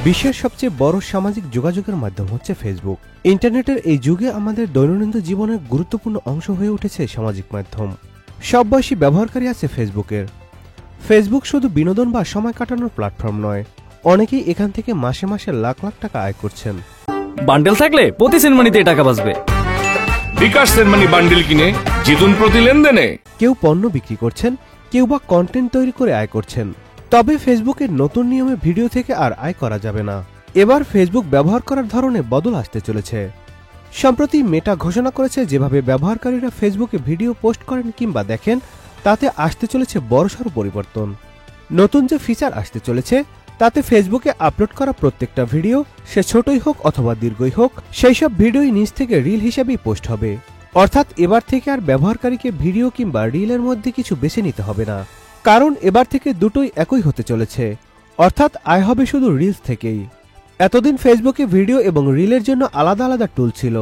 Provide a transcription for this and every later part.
বিশ্বের সবচেয়ে বড় সামাজিক যোগাযোগের মাধ্যম হচ্ছে ফেসবুক। ইন্টারনেটের এই যুগে আমাদের দৈনন্দিন জীবনের গুরুত্বপূর্ণ অংশ হয়ে উঠেছে সামাজিক মাধ্যম। সব বয়সী ব্যবহারকারী আছে ফেসবুকের। ফেসবুক শুধু বিনোদন বা সময় কাটানোর প্ল্যাটফর্ম নয়, অনেকেই এখান থেকে মাসে মাসে লাখ লাখ টাকা আয় করছেন। বান্ডেল থাকলে প্রতি সেনমানিতে টাকা বাঁচবে। বিকাশ সেনমানি বান্ডেল কিনে জিতুন প্রতি লেনদেনে। কেউ পণ্য বিক্রি করছেন, কেউ বা কন্টেন্ট তৈরি করে আয় করছেন। তবে ফেসবুকের নতুন নিয়মে ভিডিও থেকে আর আয় করা যাবে না। এবার ফেসবুক ব্যবহার করার ধরনে বদল আসতে চলেছে। সম্প্রতি মেটা ঘোষণা করেছে, যেভাবে ব্যবহারকারীরা ফেসবুকে ভিডিও পোস্ট করেন কিংবা দেখেন, তাতে আসতে চলেছে বড়সড় পরিবর্তন। নতুন যে ফিচার আসতে চলেছে, তাতে ফেসবুকে আপলোড করা প্রত্যেকটা ভিডিও, সে ছোটই হোক অথবা দীর্ঘই হোক, সেই সব ভিডিওই নিজ থেকে রিল হিসেবেই পোস্ট হবে। অর্থাৎ এবার থেকে আর ব্যবহারকারীকে ভিডিও কিংবা রিলের মধ্যে কিছু বেছে নিতে হবে না, কারণ এবার থেকে দুটোই একই হতে চলেছে। অর্থাৎ আয় হবে শুধু রিলস থেকেই। এতদিন ফেসবুকে ভিডিও এবং রিলের জন্য আলাদা আলাদা টুল ছিল।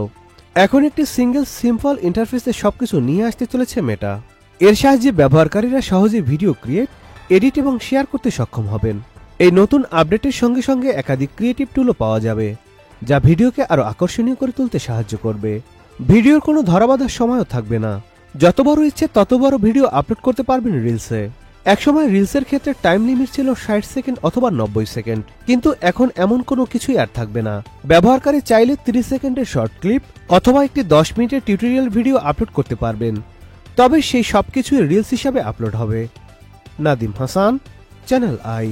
এখন একটি সিঙ্গেল সিম্পল ইন্টারফেসে সবকিছু নিয়ে আসতে চলেছে মেটা। এর সাহায্যে ব্যবহারকারীরা সহজে ভিডিও ক্রিয়েট, এডিট এবং শেয়ার করতে সক্ষম হবেন। এই নতুন আপডেটের সঙ্গে সঙ্গে একাধিক ক্রিয়েটিভ টুলও পাওয়া যাবে, যা ভিডিওকে আরো আকর্ষণীয় করে তুলতে সাহায্য করবে। ভিডিওর কোনো ধরাবাঁধার সময়ও থাকবে না। যত বড় ইচ্ছে তত বড় ভিডিও আপলোড করতে পারবেন রিলসে। একসময় রিলসের ক্ষেত্রে টাইম লিমিট ছিল 60 সেকেন্ড অথবা 90 সেকেন্ড, কিন্তু এখন এমন কোনো কিছুই আর থাকবে না। ব্যবহারকারী চাইলে 30 সেকেন্ডের শর্ট ক্লিপ অথবা একটি 10 মিনিটের টিউটোরিয়াল ভিডিও আপলোড করতে পারবেন। তবে সেই সবকিছুই রিলস হিসাবে আপলোড হবে। Nadim Hasan, channel I.